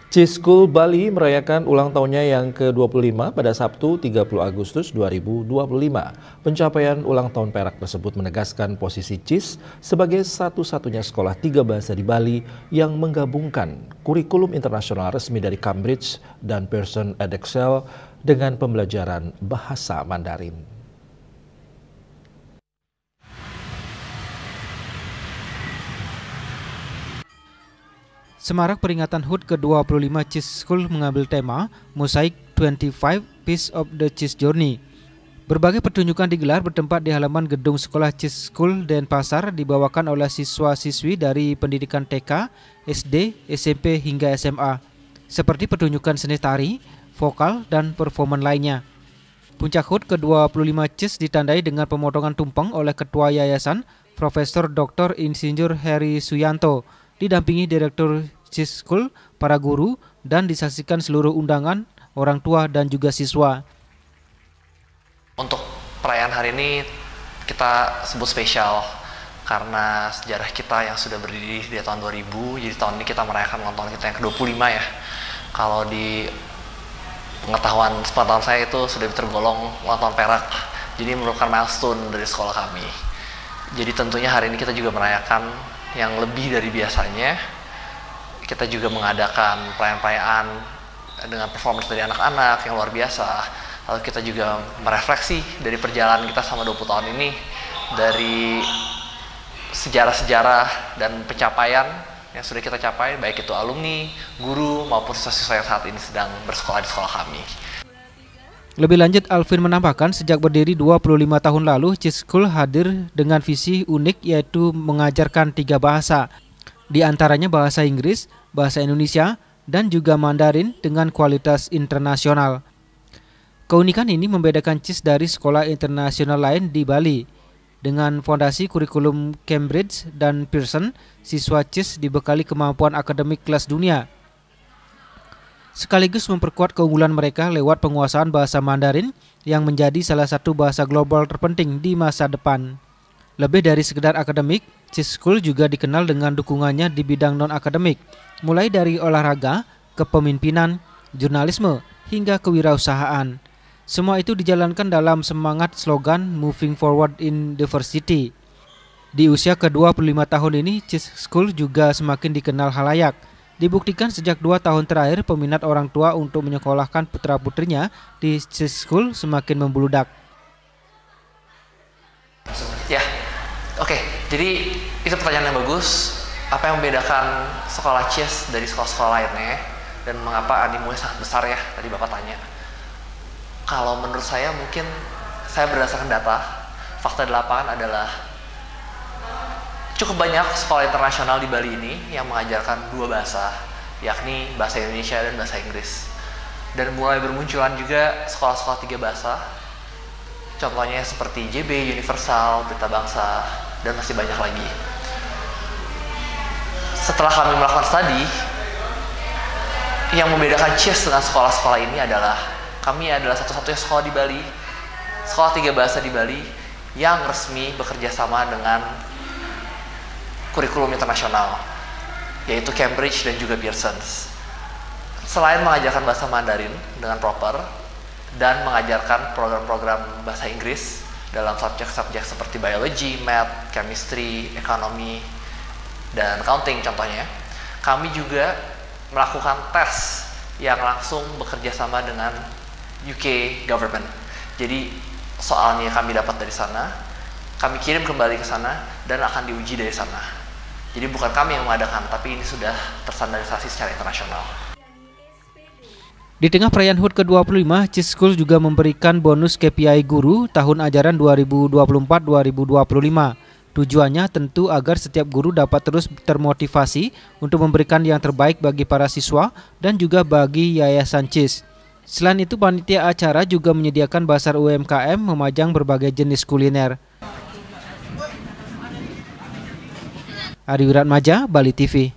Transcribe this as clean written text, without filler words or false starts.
Ciscool Bali merayakan ulang tahunnya yang ke-25 pada Sabtu 30 Agustus 2025. Pencapaian ulang tahun perak tersebut menegaskan posisi CIS sebagai satu-satunya sekolah 3 bahasa di Bali yang menggabungkan kurikulum internasional resmi dari Cambridge dan Pearson Edexcel dengan pembelajaran bahasa Mandarin. Semarak peringatan HUT ke-25 Ciscool mengambil tema Mosaic 25 Piece of the CIS Journey. Berbagai pertunjukan digelar bertempat di halaman gedung sekolah Ciscool Denpasar dibawakan oleh siswa-siswi dari pendidikan TK, SD, SMP hingga SMA, seperti pertunjukan seni tari, vokal, dan performan lainnya. Puncak HUT ke-25 CIS ditandai dengan pemotongan tumpeng oleh Ketua Yayasan Profesor Dr. Insinyur Heri Suyanto, didampingi Direktur Ciscool, para guru, dan disaksikan seluruh undangan, orang tua, dan juga siswa. Untuk perayaan hari ini kita sebut spesial karena sejarah kita yang sudah berdiri di tahun 2000, jadi tahun ini kita merayakan ulang tahun kita yang ke-25 ya. Kalau di sepengetahuan saya itu sudah tergolong ulang tahun perak, jadi merupakan milestone dari sekolah kami. Jadi tentunya hari ini kita juga merayakan yang lebih dari biasanya. Kita juga mengadakan perayaan-perayaan dengan performance dari anak-anak yang luar biasa. Lalu kita juga merefleksi dari perjalanan kita selama 20 tahun ini, dari sejarah-sejarah dan pencapaian yang sudah kita capai, baik itu alumni, guru, maupun siswa-siswa yang saat ini sedang bersekolah di sekolah kami. Lebih lanjut, Alvin menambahkan sejak berdiri 25 tahun lalu, Ciscool hadir dengan visi unik yaitu mengajarkan 3 bahasa. Di antaranya bahasa Inggris, bahasa Indonesia, dan juga Mandarin dengan kualitas internasional. Keunikan ini membedakan CIS dari sekolah internasional lain di Bali. Dengan fondasi kurikulum Cambridge dan Pearson, siswa CIS dibekali kemampuan akademik kelas dunia, sekaligus memperkuat keunggulan mereka lewat penguasaan bahasa Mandarin yang menjadi salah satu bahasa global terpenting di masa depan. Lebih dari sekedar akademik, Ciscool juga dikenal dengan dukungannya di bidang non-akademik, mulai dari olahraga, kepemimpinan, jurnalisme, hingga kewirausahaan. Semua itu dijalankan dalam semangat slogan Moving Forward in Diversity. Di usia ke-25 tahun ini, Ciscool juga semakin dikenal halayak. Dibuktikan sejak 2 tahun terakhir, peminat orang tua untuk menyekolahkan putra-putrinya di Ciscool semakin membludak. Ya, oke. Jadi itu pertanyaan yang bagus. Apa yang membedakan sekolah CIS dari sekolah-sekolah lainnya dan mengapa animunya sangat besar ya? Tadi Bapak tanya. Kalau menurut saya mungkin saya berdasarkan data, fakta di lapangan adalah cukup banyak sekolah internasional di Bali ini yang mengajarkan 2 bahasa, yakni bahasa Indonesia dan bahasa Inggris. Dan mulai bermunculan juga sekolah-sekolah 3 bahasa. Contohnya seperti JB, Universal, Berita Bangsa, dan masih banyak lagi. Setelah kami melakukan studi, yang membedakan CIS dengan sekolah-sekolah ini adalah kami adalah satu-satunya sekolah di Bali, sekolah 3 bahasa di Bali yang resmi bekerja sama dengan kurikulum internasional, yaitu Cambridge dan juga Pearson. Selain mengajarkan bahasa Mandarin dengan proper dan mengajarkan program-program bahasa Inggris dalam subjek-subjek seperti biology, math, chemistry, ekonomi, dan accounting contohnya, kami juga melakukan tes yang langsung bekerja sama dengan UK government. Jadi soalnya kami dapat dari sana, kami kirim kembali ke sana dan akan diuji dari sana. Jadi bukan kami yang mengadakan, tapi ini sudah terstandarisasi secara internasional. Di tengah perayaan HUT ke-25, Ciscool juga memberikan bonus KPI guru tahun ajaran 2024-2025. Tujuannya tentu agar setiap guru dapat terus termotivasi untuk memberikan yang terbaik bagi para siswa dan juga bagi Yayasan CIS. Selain itu, panitia acara juga menyediakan bazar UMKM memajang berbagai jenis kuliner. Ari Wiratmaja, Bali TV.